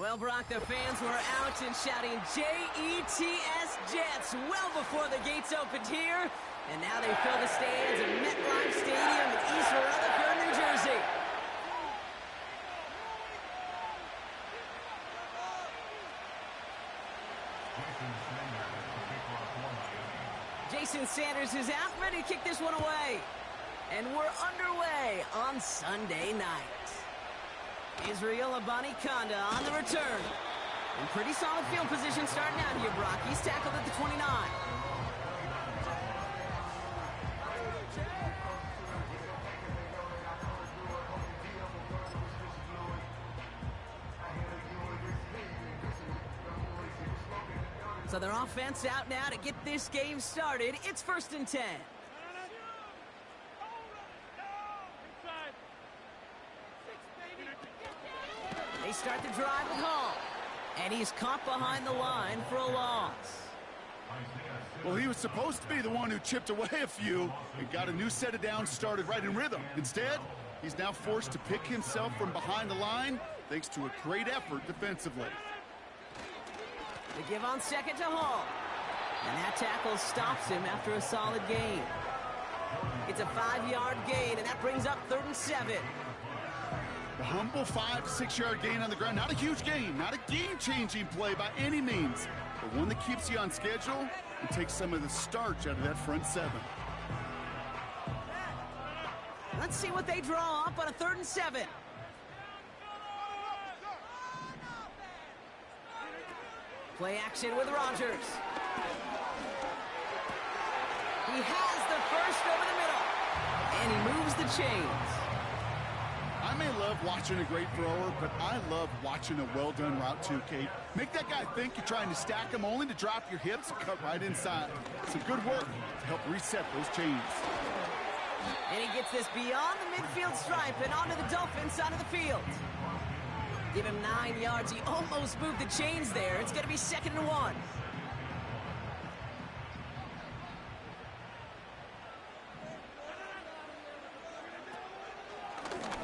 Well, Brock, the fans were out and shouting J-E-T-S Jets well before the gates opened here. And now they fill the stands at MetLife Stadium in East Rutherford, New Jersey. Jason Sanders is out, ready to kick this one away. And we're underway on Sunday night. Israel Abanikanda on the return. In pretty solid field position starting out here, Brock. He's tackled at the 29. So their offense out now to get this game started. It's 1st and 10. They start the drive with Hall. And he's caught behind the line for a loss. Well, he was supposed to be the one who chipped away a few and got a new set of downs started right in rhythm. Instead, he's now forced to pick himself from behind the line thanks to a great effort defensively. They give on second to Hall. And that tackle stops him after a solid gain. It's a 5-yard gain, and that brings up 3rd and 7. A humble 5 to 6 yard gain on the ground. Not a huge gain, not a game-changing play by any means, but one that keeps you on schedule and takes some of the starch out of that front 7. Let's see what they draw up on a 3rd and 7. Play action with Rodgers. He has the first over the middle, and he moves the chains. I may love watching a great thrower, but I love watching a well-done route too, Kate. Make that guy think you're trying to stack him only to drop your hips and cut right inside. Some good work to help reset those chains. And he gets this beyond the midfield stripe and onto the Dolphins side of the field. Give him 9 yards. He almost moved the chains there. It's going to be 2nd and 1.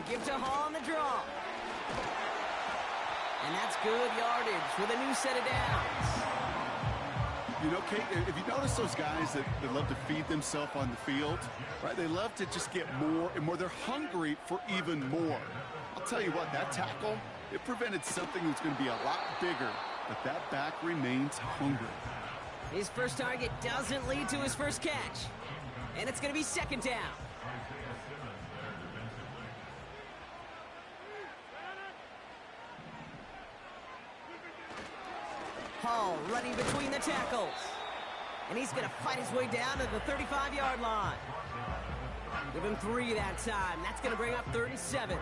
Give to Hall on the draw. And that's good yardage with a new set of downs. You know, Kate, if you notice those guys that love to feed themselves on the field, right? They love to just get more and more. They're hungry for even more. I'll tell you what, that tackle, it prevented something that's going to be a lot bigger, but that back remains hungry. His first target doesn't lead to his first catch. And it's going to be 2nd down. Hall running between the tackles. And he's going to fight his way down to the 35-yard line. Give him 3 that time. That's going to bring up 3rd and 7.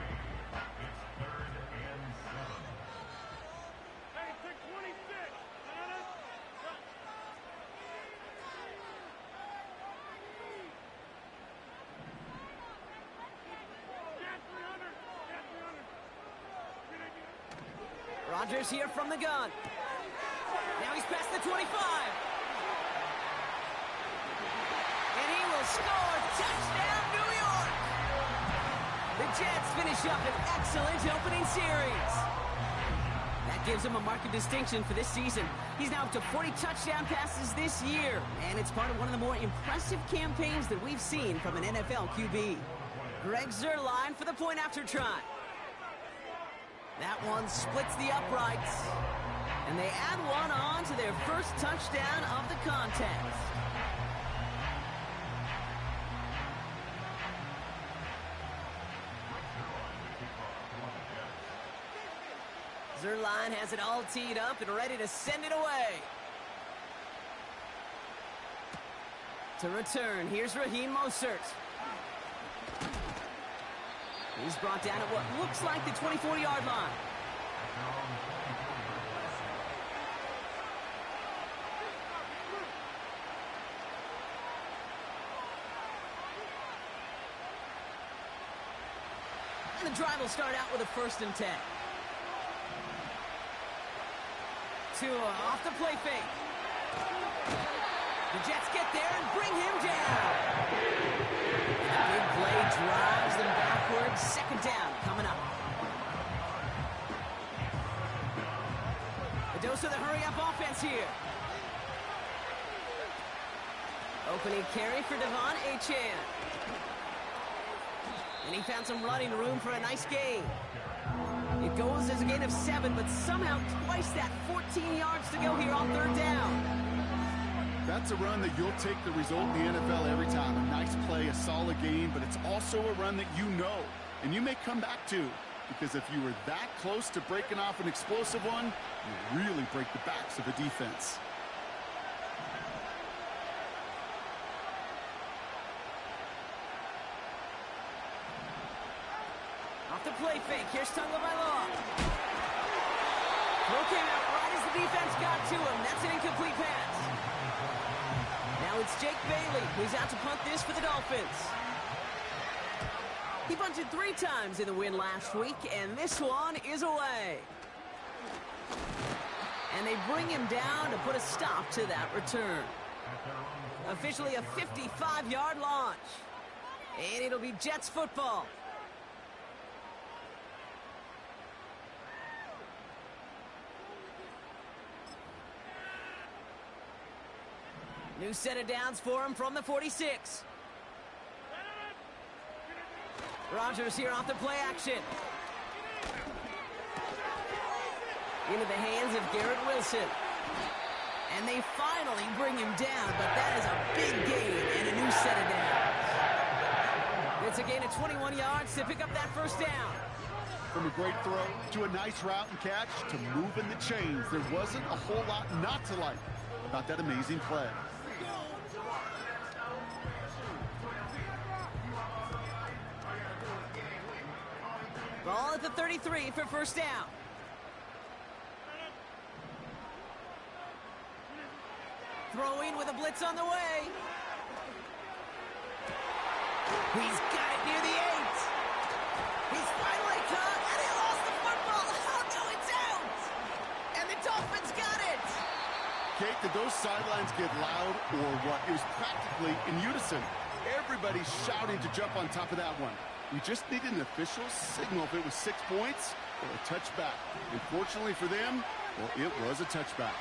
Rodgers here from the gun. Now he's past the 25. And he will score. Touchdown, New York. The Jets finish up an excellent opening series. That gives him a mark of distinction for this season. He's now up to 40 touchdown passes this year. And it's part of one of the more impressive campaigns that we've seen from an NFL QB. Greg Zuerlein for the point after try. That one splits the uprights. And they add one on to their first touchdown of the contest. Zuerlein has it all teed up and ready to send it away. To return, here's Raheem Mostert. He's brought down at what looks like the 24-yard line. And the drive will start out with a 1st and 10. Tua off the play fake. The Jets get there and bring him down. And a big play drives them backwards. 2nd down coming up. Goes to the hurry-up offense here. Opening carry for Devon Achane. And he found some running room for a nice gain. It goes as a gain of 7, but somehow twice that, 14 yards to go here on 3rd down. That's a run that you'll take the result in the NFL every time. A nice play, a solid gain, but it's also a run that you know, and you may come back to, because if you were that close to breaking off an explosive one, you really break the backs of a defense. Off the play fake, here's Tagovailoa. Throw came out right as the defense got to him. That's an incomplete pass. Now it's Jake Bailey, who's out to punt this for the Dolphins. He punted 3 times in the win last week, and this one is away. And they bring him down to put a stop to that return. Officially a 55-yard launch. And it'll be Jets football. New set of downs for him from the 46. Rodgers here off the play action. Into the hands of Garrett Wilson. And they finally bring him down, but that is a big gain and a new set of downs. It's a gain of 21 yards to pick up that 1st down. From a great throw to a nice route and catch to moving the chains, there wasn't a whole lot not to like about that amazing play. Ball at the 33 for 1st down. Throwing with a blitz on the way. He's got it near the 8. He's finally caught, and he lost the football. Oh, no, it's out. And the Dolphins got it. Kate, did those sidelines get loud or what? It was practically in unison. Everybody's shouting to jump on top of that one. We just needed an official signal if it was 6 points or a touchback. Unfortunately for them, well, it was a touchback.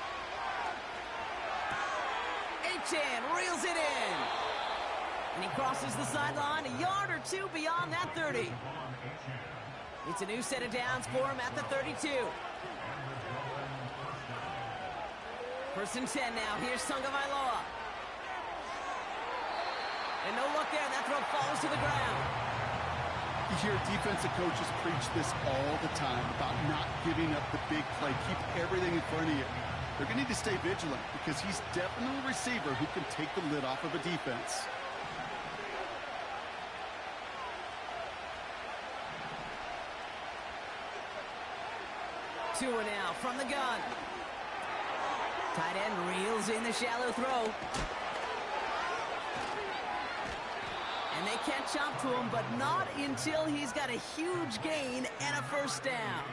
Achane reels it in. And he crosses the sideline a yard or 2 beyond that 30. It's a new set of downs for him at the 32. 1st and 10 now. Here's Tagovailoa. And no look there. That throw falls to the ground. You hear defensive coaches preach this all the time about not giving up the big play. Keep everything in front of you. They're going to need to stay vigilant because he's definitely a receiver who can take the lid off of a defense. Tua now from the gun. Tight end reels in the shallow throw. And they catch up to him, but not until he's got a huge gain and a 1st down.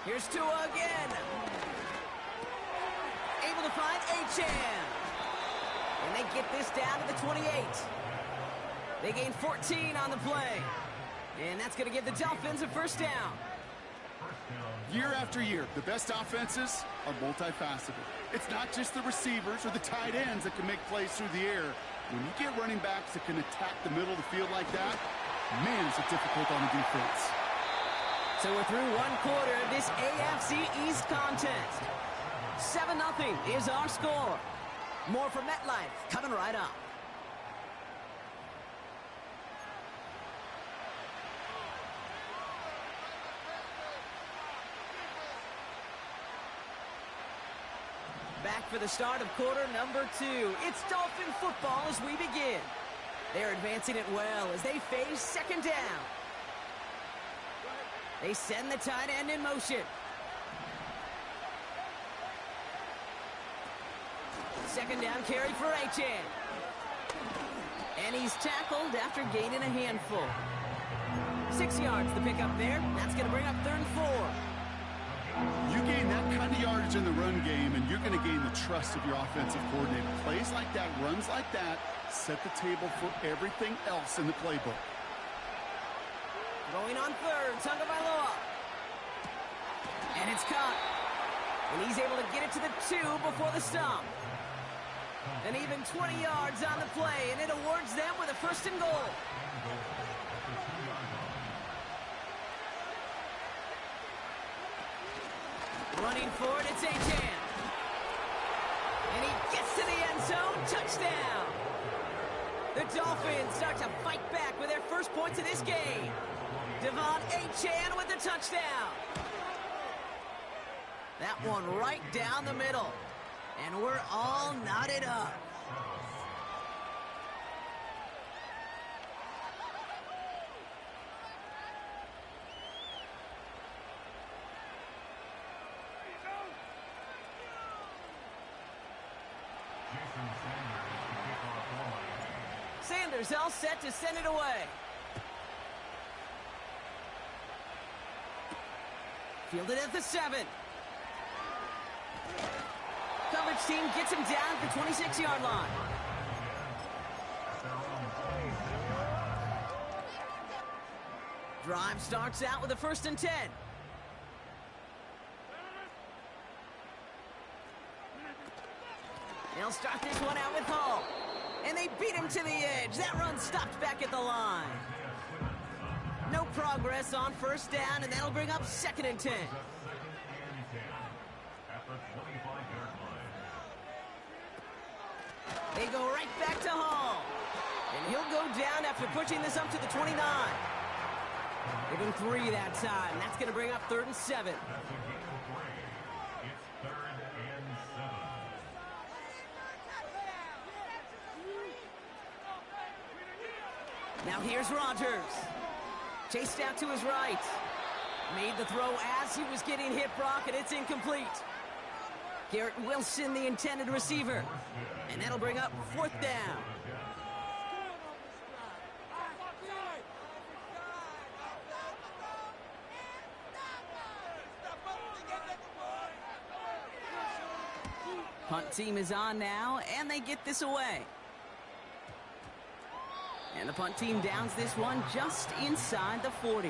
Here's Tua again. Able to find Achane. And they get this down to the 28. They gain 14 on the play. And that's going to give the Dolphins a 1st down. Year after year, the best offenses are multifaceted. It's not just the receivers or the tight ends that can make plays through the air. When you get running backs that can attack the middle of the field like that, man, is it difficult on the defense. So we're through 1 quarter of this AFC East contest. 7-0 is our score. More from MetLife coming right up. Back for the start of quarter number 2. It's Dolphin football as we begin. They're advancing it well as they face 2nd down. They send the tight end in motion. 2nd down carry for Achane. And he's tackled after gaining a handful. 6 yards to pick up there. That's going to bring up 3rd and 4. You gain that kind of yardage in the run game, and you're going to gain the trust of your offensive coordinator. Plays like that, runs like that, set the table for everything else in the playbook. Going on third, Tagovailoa. And it's caught. And he's able to get it to the 2 before the stop. And even 20 yards on the play, and it awards them with a 1st and goal. Running for it, it's Achane. And he gets to the end zone, touchdown. The Dolphins start to fight back with their first points of this game. Devon Achane with the touchdown. That one right down the middle. And we're all knotted up. Sanders all set to send it away. Fielded at the 7. Coverage team gets him down at the 26-yard line. Drive starts out with a 1st and 10. They'll start this one out with Hall. And they beat him to the edge. That run stopped back at the line. No progress on 1st down, and that'll bring up 2nd and 10. They go right back to Hall. And he'll go down after pushing this up to the 29. Give him 3 that time. That's going to bring up 3rd and 7. Now here's Rodgers. Chased out to his right. Made the throw as he was getting hit, Brock, and it's incomplete. Garrett Wilson, the intended receiver. And that'll bring up 4th down. Punt team is on now, and they get this away. And the punt team downs this one just inside the 40.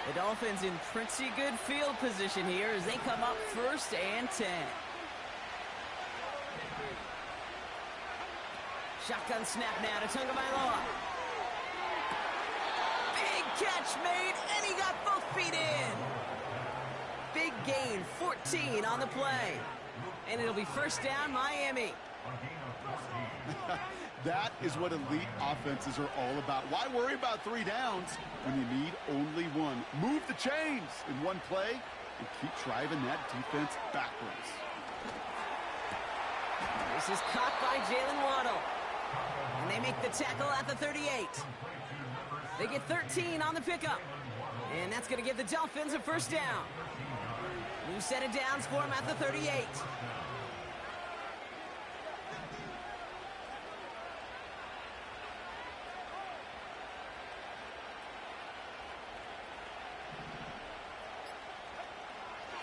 The Dolphins in pretty good field position here as they come up 1st and 10. Shotgun snap now to Tagovailoa. Big catch made, and he got both feet in. Big gain, 14 on the play. And it'll be 1st down, Miami. That is what elite offenses are all about. Why worry about 3 downs when you need only 1? Move the chains in one play and keep driving that defense backwards. This is caught by Jalen Waddle. And they make the tackle at the 38. They get 13 on the pickup. And that's going to give the Dolphins a 1st down. New set of downs for him at the 38.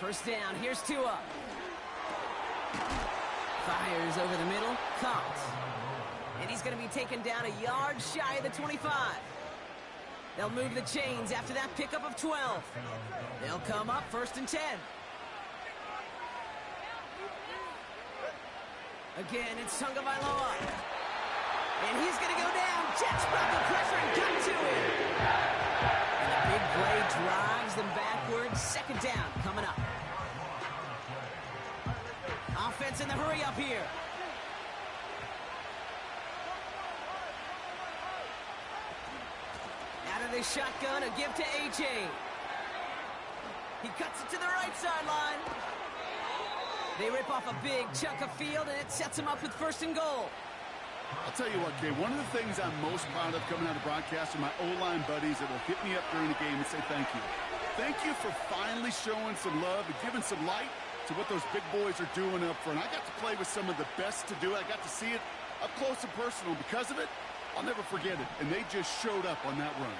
First down, here's Tua. Fires over the middle, caught. And he's going to be taken down a yard shy of the 25. They'll move the chains after that pickup of 12. They'll come up 1st and 10. Again, it's Tagovailoa. And he's going to go down. Jets brought the pressure and got to him. And a big play drives them backwards. 2nd down coming up. Offense in the hurry up here. Out of the shotgun, a give to Achane. He cuts it to the right sideline. They rip off a big chunk of field, and it sets them up with 1st and goal. I'll tell you what, Kay, one of the things I'm most proud of coming out of broadcast are my O-line buddies that will hit me up during the game and say thank you. Thank you for finally showing some love and giving some light to what those big boys are doing up front. I got to play with some of the best to do it. I got to see it up close and personal. Because of it, I'll never forget it. And they just showed up on that run.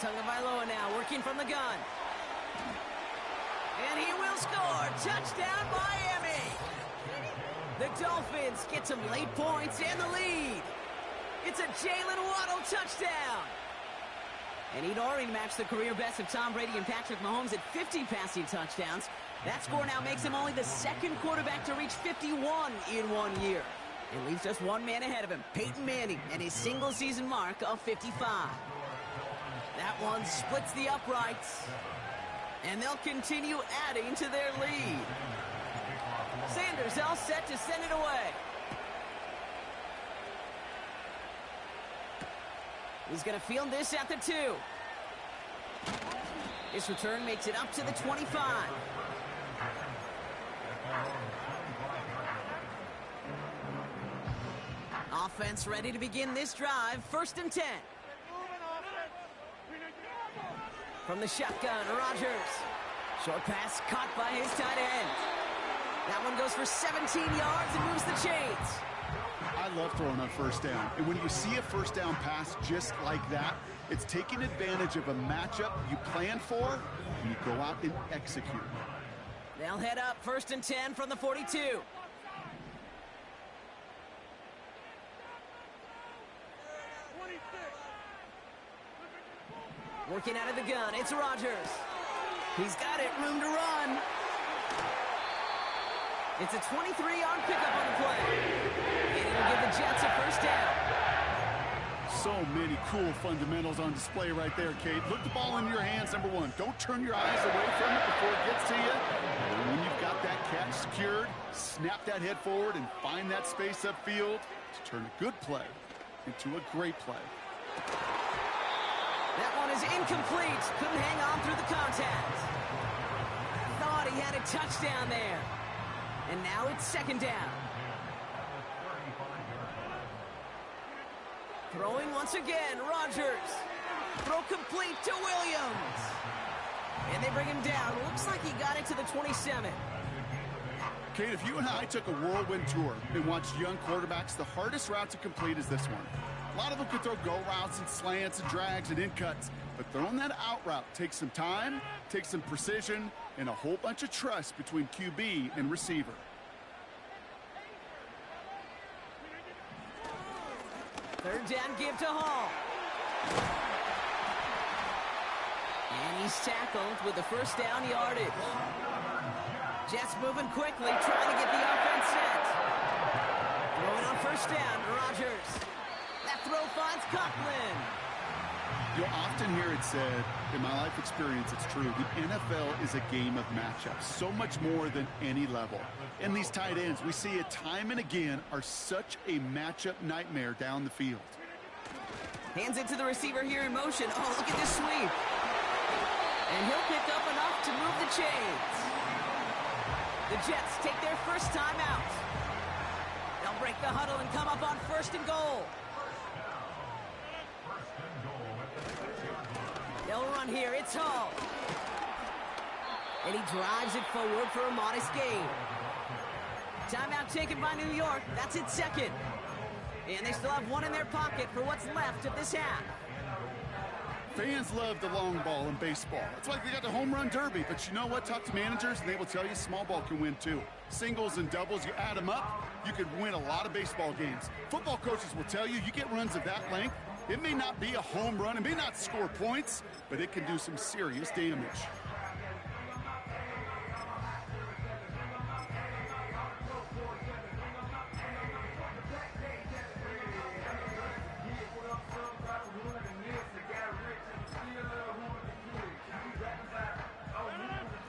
Tagovailoa now working from the gun. And he will score. Touchdown, Miami. The Dolphins get some late points and the lead. It's a Jalen Waddle touchdown. And he'd already matched the career best of Tom Brady and Patrick Mahomes at 50 passing touchdowns. That score now makes him only the second quarterback to reach 51 in 1 year. It leaves just one man ahead of him, Peyton Manning, and his single-season mark of 55. That one splits the uprights, and they'll continue adding to their lead. Sanders all set to send it away. He's going to field this at the 2. This return makes it up to the 25. Offense ready to begin this drive. 1st and 10. From the shotgun, Rodgers. Short pass caught by his tight end. That one goes for 17 yards and moves the chains. I love throwing on 1st down. And when you see a 1st down pass just like that, it's taking advantage of a matchup you planned for, and you go out and execute. They'll head up 1st and 10 from the 42. Working out of the gun, it's Rodgers. He's got it, room to run. It's a 23-yard pickup on the play. And it'll give the Jets a 1st down. So many cool fundamentals on display right there, Kate. Look the ball in your hands, number one. Don't turn your eyes away from it before it gets to you. And when you've got that catch secured, snap that head forward and find that space upfield to turn a good play into a great play. That one is incomplete. Couldn't hang on through the contact. Thought he had a touchdown there. And now it's 2nd down. Throwing once again, Rodgers. Throw complete to Williams. And they bring him down. Looks like he got it to the 27. Kate, if you and I took a whirlwind tour and watched young quarterbacks, the hardest route to complete is this one. A lot of them could throw go routes and slants and drags and in cuts, but throwing that out route takes some time, takes some precision, and a whole bunch of trust between QB and receiver. Third down give to Hall. And he's tackled with the 1st down yardage. Jets moving quickly, trying to get the offense set. Throwing on 1st down, Rodgers. That throw finds Coughlin. You'll often hear it said, in my life experience, it's true, the NFL is a game of matchups, so much more than any level. And these tight ends, we see it time and again, are such a matchup nightmare down the field. Hands it to the receiver here in motion. Oh, look at this sweep. And he'll pick up enough to move the chains. The Jets take their 1st time out. They'll break the huddle and come up on 1st and goal. They'll run here. It's Hall. And he drives it forward for a modest gain. Timeout taken by New York. That's its 2nd. And they still have one in their pocket for what's left of this half. Fans love the long ball in baseball. It's like they got the home run derby. But you know what? Talk to managers, and they will tell you small ball can win too. Singles and doubles, you add them up, you could win a lot of baseball games. Football coaches will tell you get runs of that length. It may not be a home run, it may not score points, but it can do some serious damage.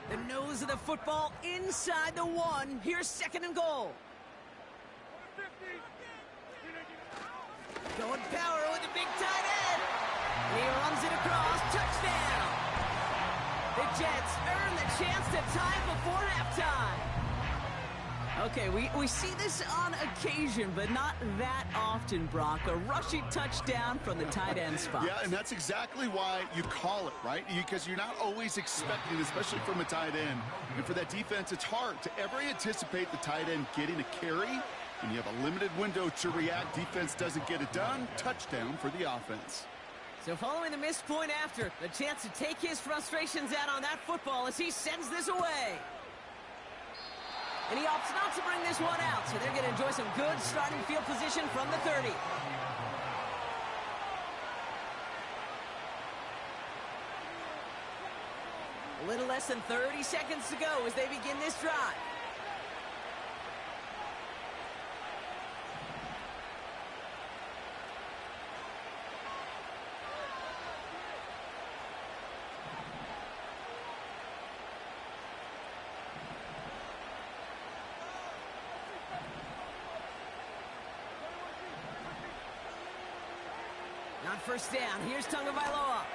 The nose of the football inside the 1. Here's 2nd and goal. Going power with the big tight end. He runs it across. Touchdown. The Jets earn the chance to tie it before halftime. Okay, we see this on occasion, but not that often, Brock. A rushing touchdown from the tight end spot. Yeah, and that's exactly why you call it, right? Because you're not always expecting, especially from a tight end. And for that defense, it's hard to ever anticipate the tight end getting a carry. And you have a limited window to react. Defense doesn't get it done. Touchdown for the offense. So following the missed point after, the chance to take his frustrations out on that football as he sends this away. And he opts not to bring this one out, so they're going to enjoy some good starting field position from the 30. A little less than 30 seconds to go as they begin this drive. On first down, here's Tagovailoa.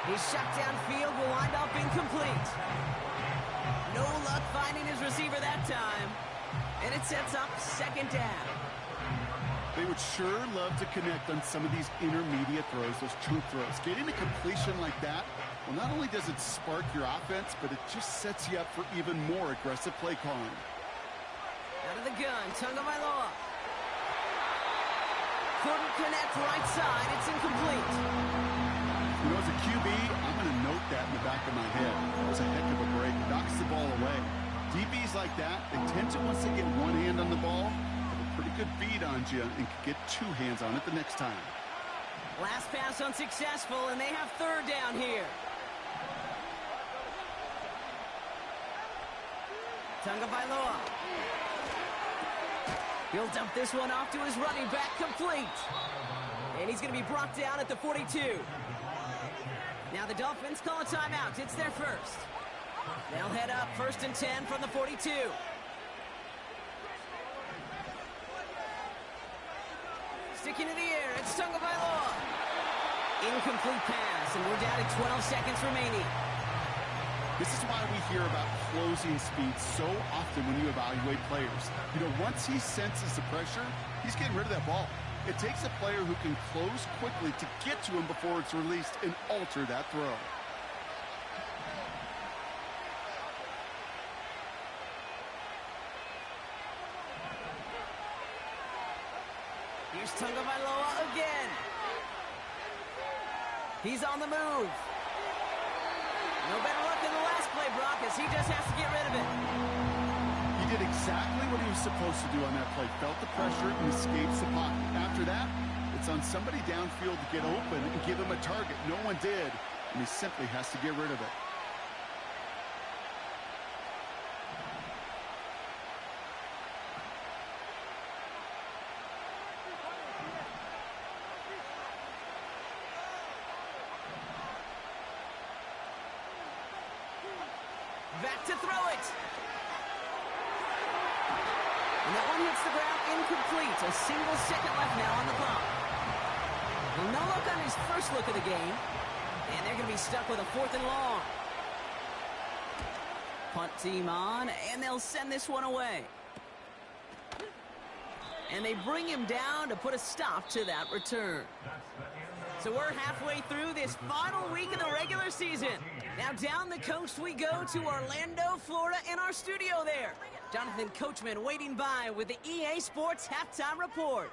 His shot downfield will wind up incomplete. No luck finding his receiver that time. And it sets up second down. They would sure love to connect on some of these intermediate throws, those chunk throws. Getting a completion like that, well, not only does it spark your offense, but it just sets you up for even more aggressive play calling. Out of the gun, Tagovailoa. Couldn't connect right side. It's incomplete. You know, as a QB, I'm going to note that in the back of my head. That was a heck of a break. Knocks the ball away. DBs like that, they tend to, once they get one hand on the ball, have a pretty good beat on you and can get two hands on it the next time. Last pass unsuccessful, and they have third down here. Tagovailoa. He'll dump this one off to his running back, complete. And he's going to be brought down at the 42. Now the Dolphins call a timeout. It's their first. They'll head up 1st and 10 from the 42. Sticking in the air, it's Tagovailoa. Incomplete pass, and we're down to 12 seconds remaining. This is why we hear about closing speed so often when you evaluate players. You know, once he senses the pressure, he's getting rid of that ball. It takes a player who can close quickly to get to him before it's released and alter that throw. Here's Tagovailoa again. He's on the move. No better luck than the last play, Brock, as he just has to get rid of it. He did exactly what he was supposed to do on that play. Felt the pressure and escapes the pocket. After that, it's on somebody downfield to get open and give him a target. No one did, and he simply has to get rid of it. Back to throw it. And that one hits the ground incomplete. A single second left now on the clock. Well, no luck on his first look of the game. And they're going to be stuck with a 4th and long. Punt team on, and they'll send this one away. And they bring him down to put a stop to that return. So we're halfway through this final week of the regular season. Now down the coast we go to Orlando, Florida, in our studio there. Jonathan Coachman waiting by with the EA Sports Halftime Report.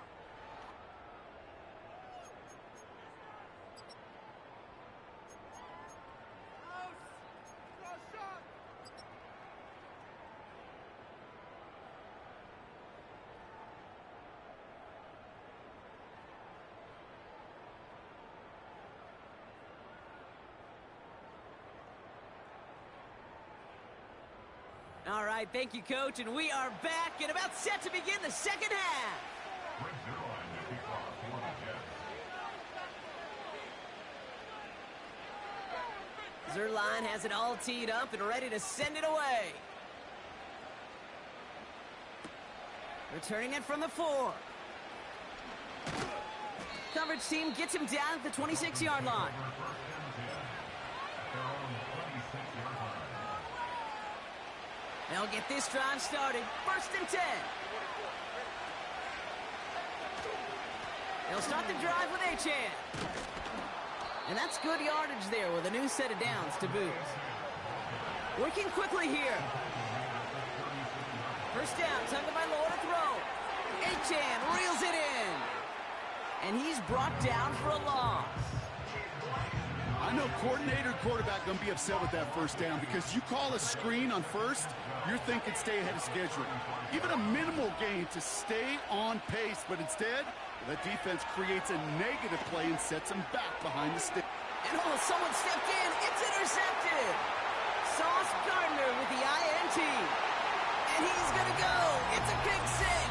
All right, thank you, Coach, and we are back and about set to begin the second half. Zerline has it all teed up and ready to send it away. Returning it from the 4. Coverage team gets him down at the 26-yard line. They'll get this drive started. 1st and 10. They'll start the drive with Achane. And that's good yardage there with a new set of downs to boot. Working quickly here. 1st down, Tagovailoa to throw. Achane reels it in. And he's brought down for a loss. I know coordinator and quarterback going to be upset with that first down because you call a screen on first, you're thinking stay ahead of schedule. Even a minimal gain to stay on pace, but instead, the defense creates a negative play and sets them back behind the stick. And someone stepped in. It's intercepted. Sauce Gardner with the INT. And he's going to go. It's a pick six.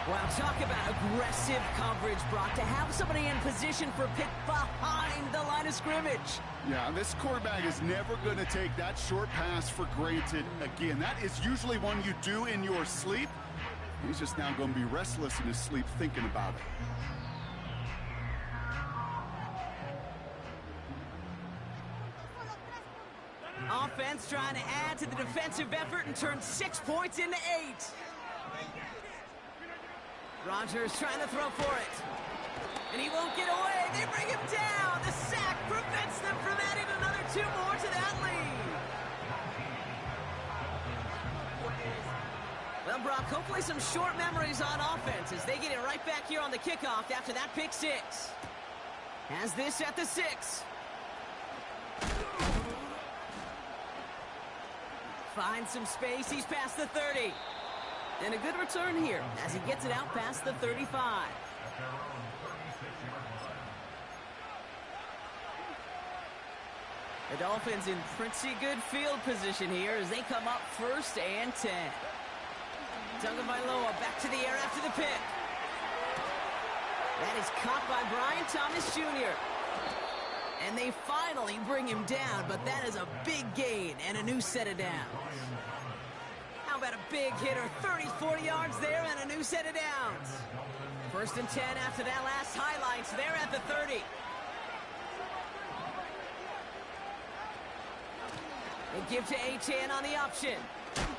Wow, talk about aggressive coverage, Brock, to have somebody in position for a pick behind the line of scrimmage. Yeah, this quarterback is never going to take that short pass for granted again. That is usually one you do in your sleep. He's just now going to be restless in his sleep thinking about it. Offense trying to add to the defensive effort and turn 6 points into 8. Rodgers trying to throw for it. And he won't get away. They bring him down. The sack prevents them from adding another 2 more to that lead. Well, Brock, hopefully some short memories on offense as they get it right back here on the kickoff after that pick 6. Has this at the 6. Finds some space. He's past the 30. And a good return here as he gets it out past the 35. The Dolphins in pretty good field position here as they come up 1st and 10. Tagovailoa back to the air after the pick. That is caught by Brian Thomas Jr. And they finally bring him down, but that is a big gain and a new set of downs. How about a big hitter, 30, 40 yards there and a new set of downs. 1st and 10 after that last highlights. They're at the 30. They give to Achane on the option.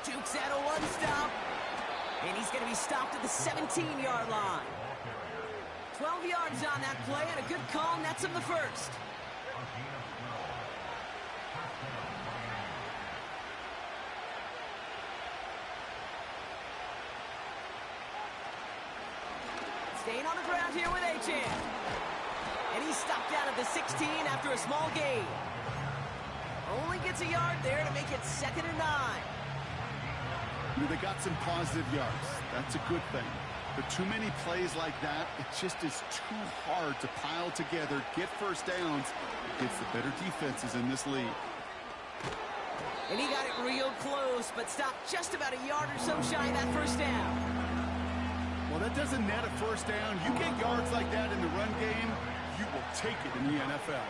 Dukes out a 1-stop. And he's going to be stopped at the 17-yard line. 12 yards on that play and a good call nets him the 1st. Staying on the ground here with Achane. And he's stopped down at the 16 after a small gain. Only gets a yard there to make it 2nd and 9. They got some positive yards. That's a good thing. But too many plays like that, it just is too hard to pile together, get first downs against the better defenses in this league. And he got it real close, but stopped just about a yard or so shy of that 1st down. Well, that doesn't net a 1st down. You get yards like that in the run game, you will take it in the NFL.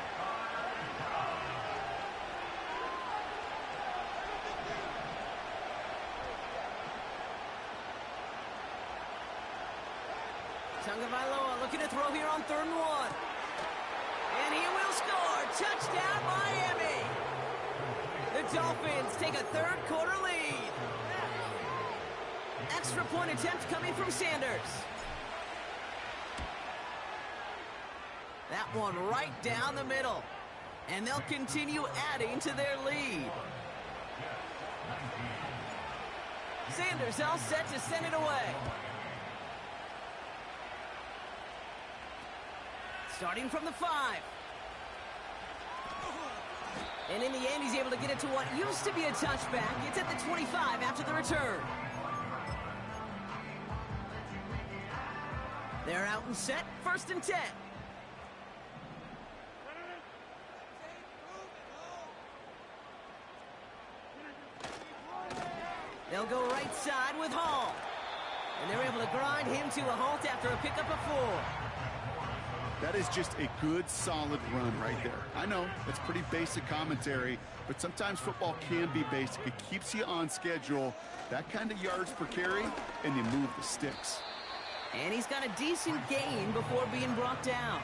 Tagovailoa looking to throw here on 3rd and 1. And he will score. Touchdown, Miami. The Dolphins take a 3rd quarter lead. Extra point attempt coming from Sanders. That one right down the middle. And they'll continue adding to their lead. Sanders all set to send it away. Starting from the 5. And in the end, he's able to get it to what used to be a touchback. It's at the 25 after the return. They're out and set. 1st and 10. They'll go right side with Hall. And they're able to grind him to a halt after a pickup of 4. That is just a good, solid run right there. I know, that's pretty basic commentary, but sometimes football can be basic. It keeps you on schedule. That kind of yards per carry, and you move the sticks. And he's got a decent gain before being brought down.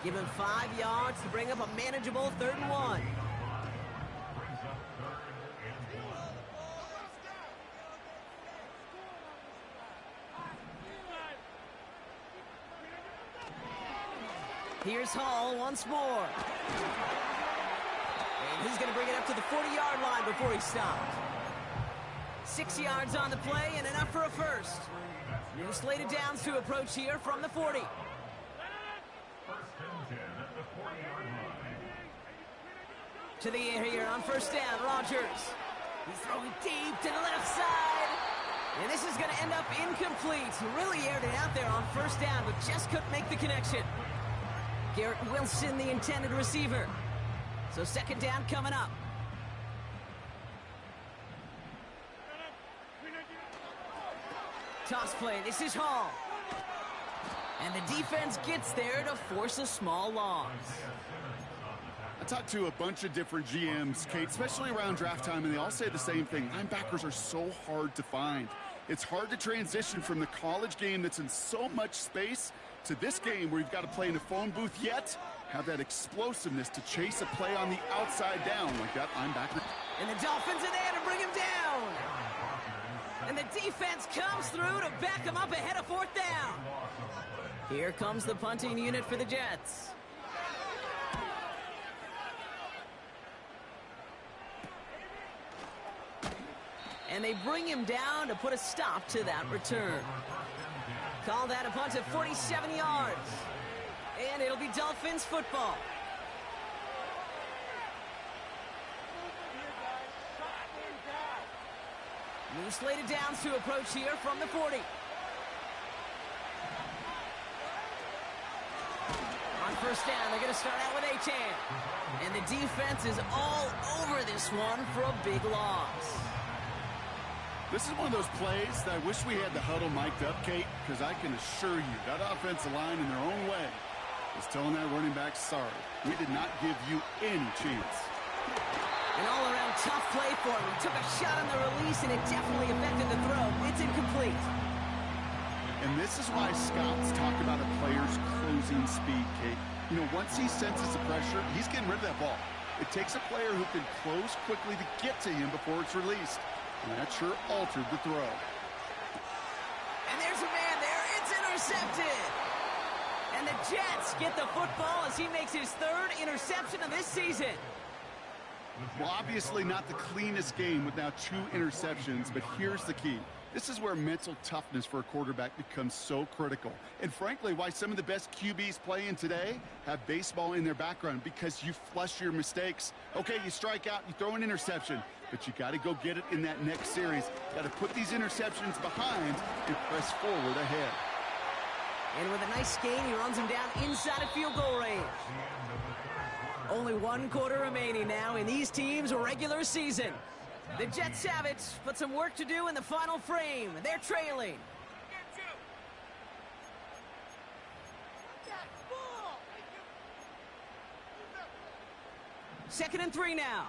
Give him 5 yards to bring up a manageable 3rd and 1. Here's Hall once more. And he's going to bring it up to the 40-yard line before he stopped. 6 yards on the play and enough for a 1st. New slated downs to approach here from the 40. To the air here on first down, Rodgers. He's throwing deep to the left side. And this is going to end up incomplete. He really aired it out there on first down, but just couldn't make the connection. Garrett Wilson, the intended receiver. So second down coming up. Toss play. This is Hall. And the defense gets there to force a small loss. I talked to a bunch of different GMs, Kate, especially around draft time, and they all say the same thing. Linebackers are so hard to find. It's hard to transition from the college game that's in so much space to this game where you've got to play in a phone booth, yet have that explosiveness to chase a play on the outside down like that linebacker. And the Dolphins are there to bring him down. And the defense comes through to back him up ahead of fourth down. Here comes the punting unit for the Jets. And they bring him down to put a stop to that return. Call that a punt of 47 yards. And it'll be Dolphins football. New slated downs to approach here from the 40. On first down, they're going to start out with Achane. And the defense is all over this one for a big loss. This is one of those plays that I wish we had the huddle mic'd up, Kate, because I can assure you that offensive line in their own way is telling that running back, sorry, we did not give you any chance. An all-around tough play for him. He took a shot on the release, and it definitely affected the throw. It's incomplete. And this is why scouts talk about a player's closing speed, Kate. You know, once he senses the pressure, he's getting rid of that ball. It takes a player who can close quickly to get to him before it's released. And that sure altered the throw. And there's a man there. It's intercepted. And the Jets get the football as he makes his third interception of this season. Well, obviously not the cleanest game with now 2 interceptions, but here's the key. This is where mental toughness for a quarterback becomes so critical. And frankly, why some of the best QBs playing today have baseball in their background, because you flush your mistakes. Okay, you strike out, you throw an interception, but you got to go get it in that next series. Got to put these interceptions behind and press forward ahead. And with a nice gain, he runs him down inside of field goal range. Only 1 quarter remaining now in these teams' regular season. The Jets have it, but some work to do in the final frame. They're trailing. Second and 3 now.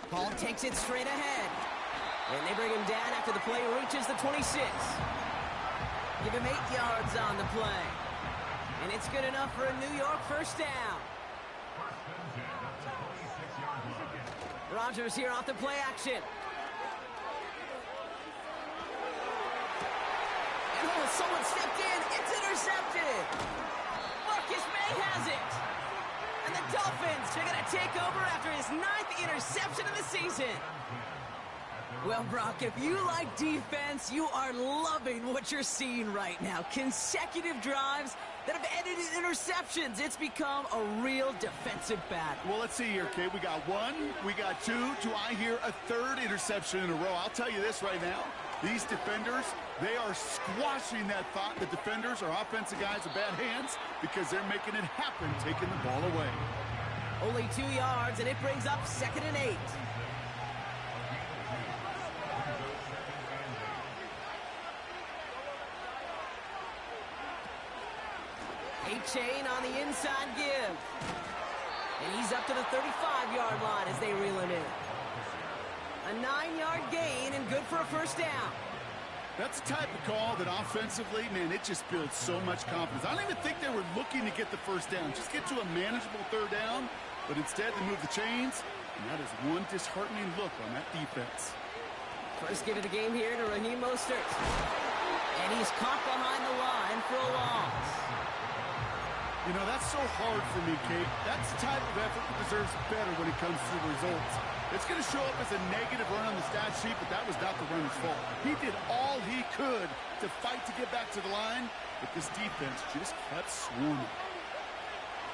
Paul takes it straight ahead. And they bring him down after the play reaches the 26. Give him 8 yards on the play. And it's good enough for a New York first down. Rodgers here off the play action. And oh, someone stepped in. It's intercepted. Marcus May has it. And the Dolphins are going to take over after his 9th interception of the season. Well, Brock, if you like defense, you are loving what you're seeing right now. Consecutive drives that have ended in interceptions. It's become a real defensive battle. Well, let's see here, Kate. We got 1, we got 2. Do I hear a 3rd interception in a row? I'll tell you this right now. These defenders, they are squashing that thought that defenders are offensive guys with bad hands because they're making it happen, taking the ball away. Only 2 yards, and it brings up 2nd and 8. Achane on the inside give. And he's up to the 35-yard line as they reel him in. A 9-yard gain and good for a first down. That's the type of call that offensively, man, it just builds so much confidence. I don't even think they were looking to get the first down. Just get to a manageable 3rd down, but instead they move the chains, and that is one disheartening look on that defense. First give of the game here to Raheem Mostert. And he's caught behind the line for a loss. You know, that's so hard for me, Kate. That's the type of effort that deserves better when it comes to the results. It's going to show up as a negative run on the stat sheet, but that was not the runner's fault. He did all he could to fight to get back to the line, but this defense just kept swarming.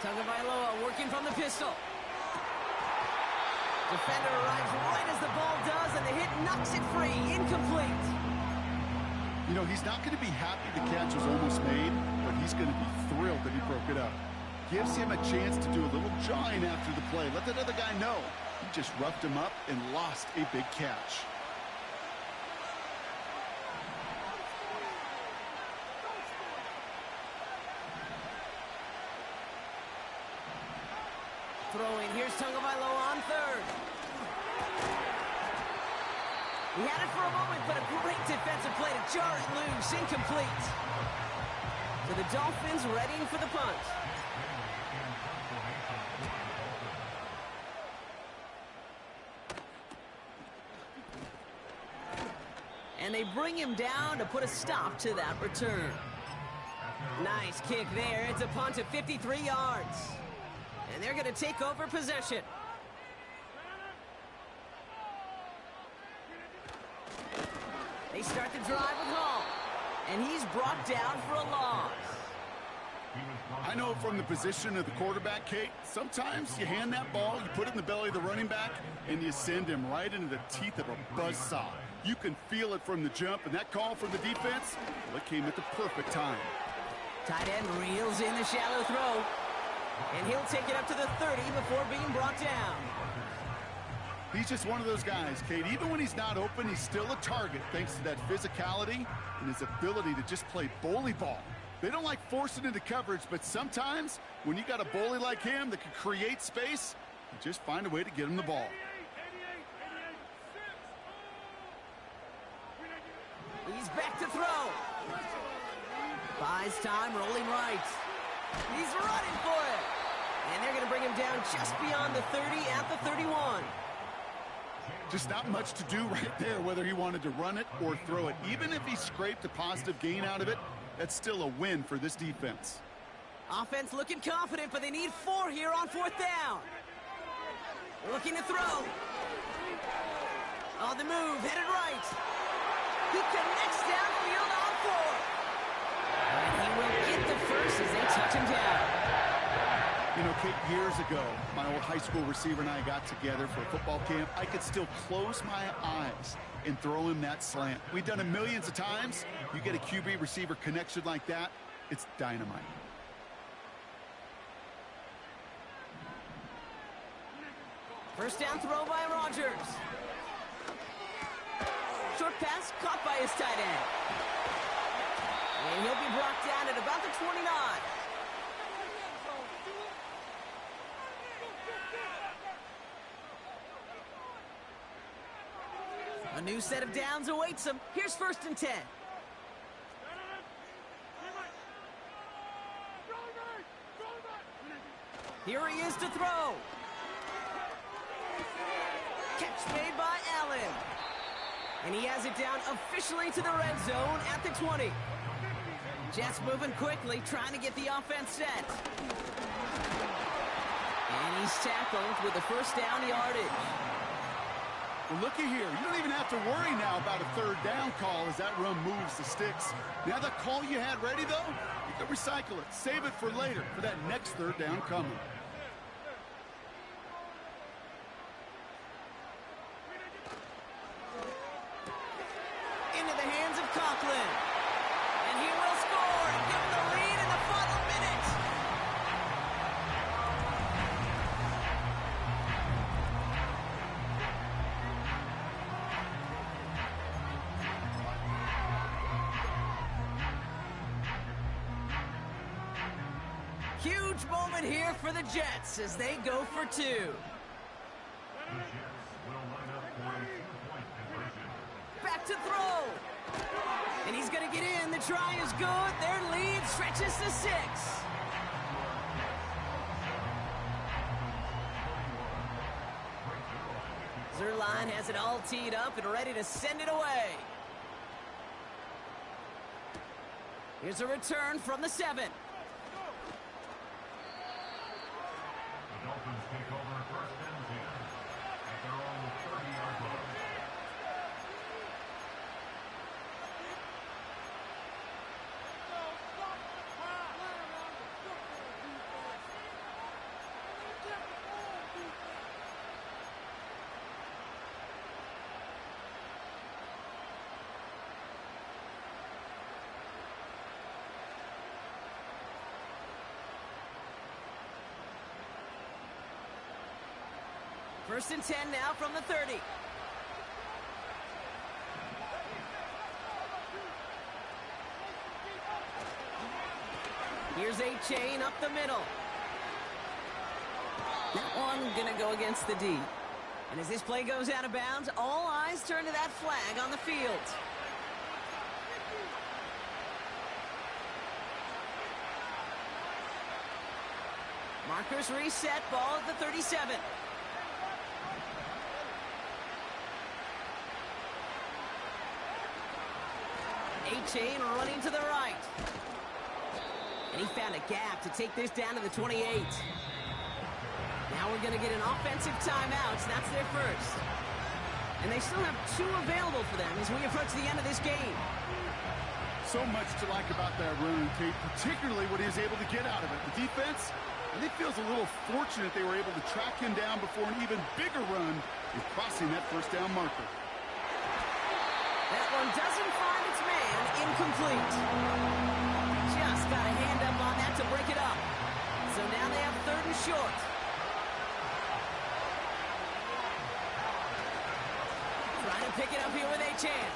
Tagovailoa working from the pistol. Defender arrives right as the ball does, and the hit knocks it free. Incomplete. You know, he's not going to be happy the catch was almost made, but he's going to be thrilled that he broke it up. Gives him a chance to do a little jawing after the play. Let that other guy know. He just roughed him up and lost a big catch. Throwing. Here's Tagovailoa on third. He had it for a moment, but a great defensive play to jar it loose. Incomplete. So the Dolphins readying for the punt. And they bring him down to put a stop to that return. Nice kick there. It's a punt of 53 yards. And they're going to take over possession. They start the drive with Hall. And he's brought down for a loss. I know from the position of the quarterback, Kate, sometimes you hand that ball, you put it in the belly of the running back, and you send him right into the teeth of a buzzsaw. You can feel it from the jump, and that call from the defense, well, it came at the perfect time. Tight end reels in the shallow throw. And he'll take it up to the 30 before being brought down. He's just one of those guys, Kate. Even when he's not open, he's still a target thanks to that physicality and his ability to just play bully ball. They don't like forcing into coverage, but sometimes when you got a bully like him that can create space, you just find a way to get him the ball. He's back to throw. Buys time, rolling right. He's running for it. And they're going to bring him down just beyond the 30 at the 31. Just not much to do right there, whether he wanted to run it or throw it. Even if he scraped a positive gain out of it, that's still a win for this defense. Offense looking confident, but they need 4 here on 4th down. Looking to throw. On the move, headed right. He connects downfield on 4. And he will get the first as they touch him down. You know, Kate, years ago, my old high school receiver and I got together for a football camp. I could still close my eyes and throw him that slant. We've done it millions of times. You get a QB receiver connection like that, it's dynamite. First down throw by Rodgers. Short pass caught by his tight end. And he'll be brought down at about the 29. A new set of downs awaits him. Here's 1st and 10. Here he is to throw. Catch made by Allen. And he has it down officially to the red zone at the 20. Jets moving quickly, trying to get the offense set. And he's tackled with the first down yardage. Well, looky here. You don't even have to worry now about a 3rd down call as that run moves the sticks. Now that call you had ready, though, you can recycle it. Save it for later for that next 3rd down coming. Into the hands of Conklin. And he will score and give him the lead in the final minute. Huge moment here for the Jets as they go for 2. Back to throw. And he's going to get in. The try is good. Their lead stretches to 6. Zerline has it all teed up and ready to send it away. Here's a return from the 7. The Dolphins take over 1st and 10 at their own First and 10 now from the 30. Here's A-Chain up the middle. That one gonna go against the D. And as this play goes out of bounds, all eyes turn to that flag on the field. Markers reset, ball at the 37. A-Chain running to the right. And he found a gap to take this down to the 28. Now we're going to get an offensive timeout. That's their first. And they still have 2 available for them as we approach the end of this game. So much to like about that run, Kate, particularly what he was able to get out of it. The defense, I think, feels a little fortunate they were able to track him down before an even bigger run in crossing that first down marker. That one doesn't find its man. Incomplete. Just got a hand up on that to break it up. So now they have 3rd and short. Trying to pick it up here with A-Chain.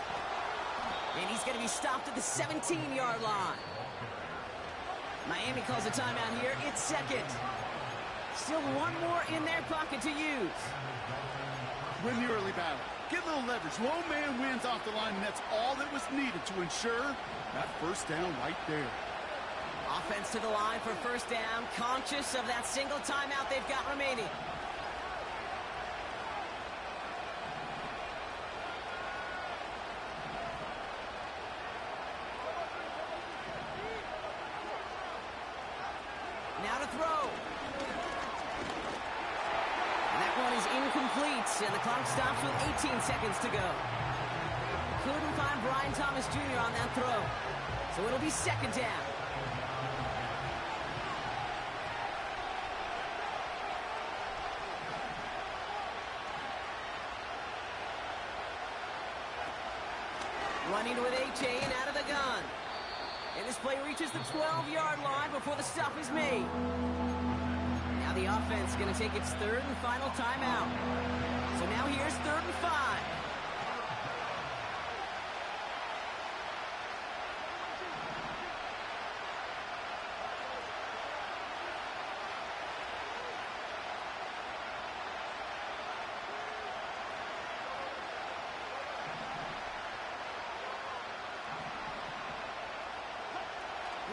And he's going to be stopped at the 17-yard line. Miami calls a timeout here. It's second. Still one more in their pocket to use. Win the early battle. Get a little leverage. Low man wins off the line, and that's all that was needed to ensure that first down right there. Offense to the line for first down. Conscious of that single timeout they've got remaining. Now to throw. And that one is incomplete, and the clock stops with 18 seconds to go. Couldn't find Brian Thomas Jr. on that throw, so it'll be second down. Running with A-Chain out of the gun. And this play reaches the 12-yard line before the stop is made. Now the offense is going to take its 3rd and final timeout. So now here's 3rd and 5.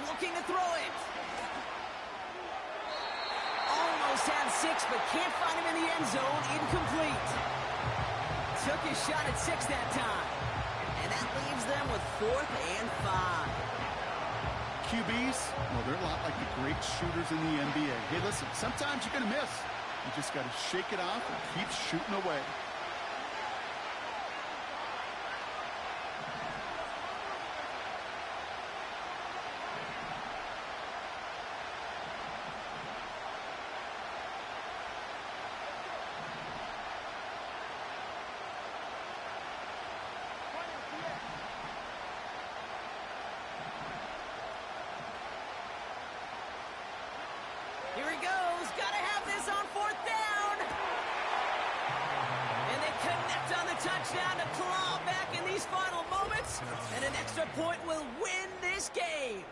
Looking to throw it. Almost had 6, but can't find him in the end zone. Incomplete. Took his shot at 6 that time. And that leaves them with 4th and 5. QBs, well, they're a lot like the great shooters in the NBA. Hey, listen, sometimes you're going to miss. You just got to shake it off and keep shooting away. Here he goes. Gotta have this on 4th down. And they connect on the touchdown to claw back in these final moments. And an extra point will win this game.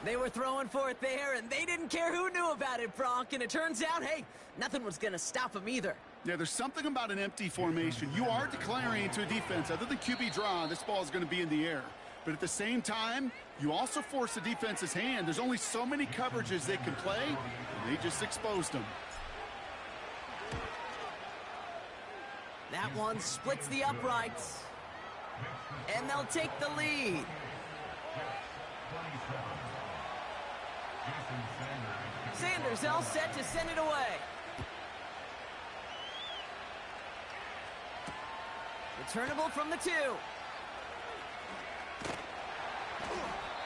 They were throwing for it there, and they didn't care who knew about it, Bronk. And it turns out, hey, nothing was going to stop them either. Yeah, there's something about an empty formation. You are declaring to a defense, other than QB draw, this ball is going to be in the air. But at the same time, you also force the defense's hand. There's only so many coverages they can play, and they just exposed them. That one splits the uprights. And they'll take the lead. Sanders all set to send it away. Returnable from the 2.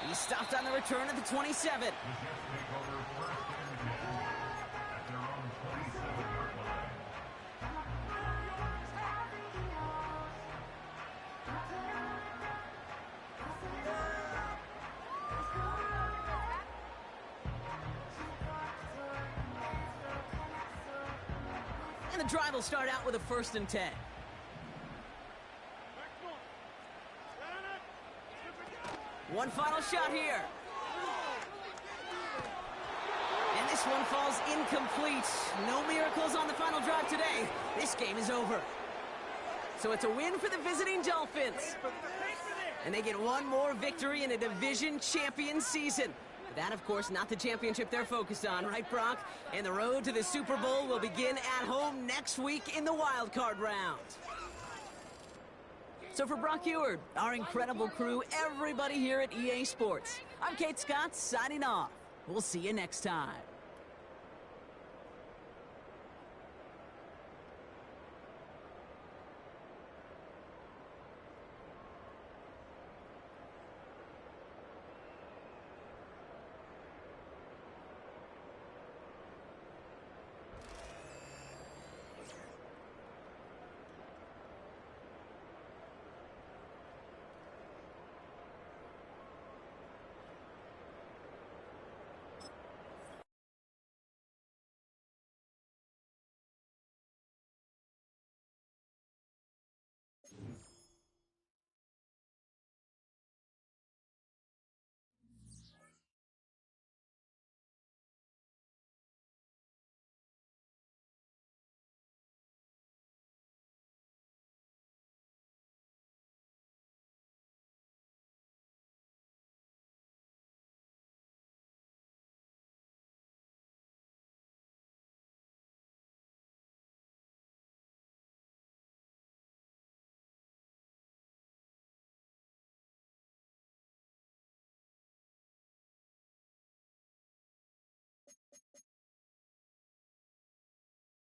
He stopped on the return at the 27. And the drive will start out with a 1st and 10. One final shot here. And this one falls incomplete. No miracles on the final drive today. This game is over. So it's a win for the visiting Dolphins. And they get one more victory in a division champion season. That, of course, not the championship they're focused on, right, Brock? And the road to the Super Bowl will begin at home next week in the wild card round. So for Brock Eward, our incredible crew, everybody here at EA Sports, I'm Kate Scott signing off. We'll see you next time.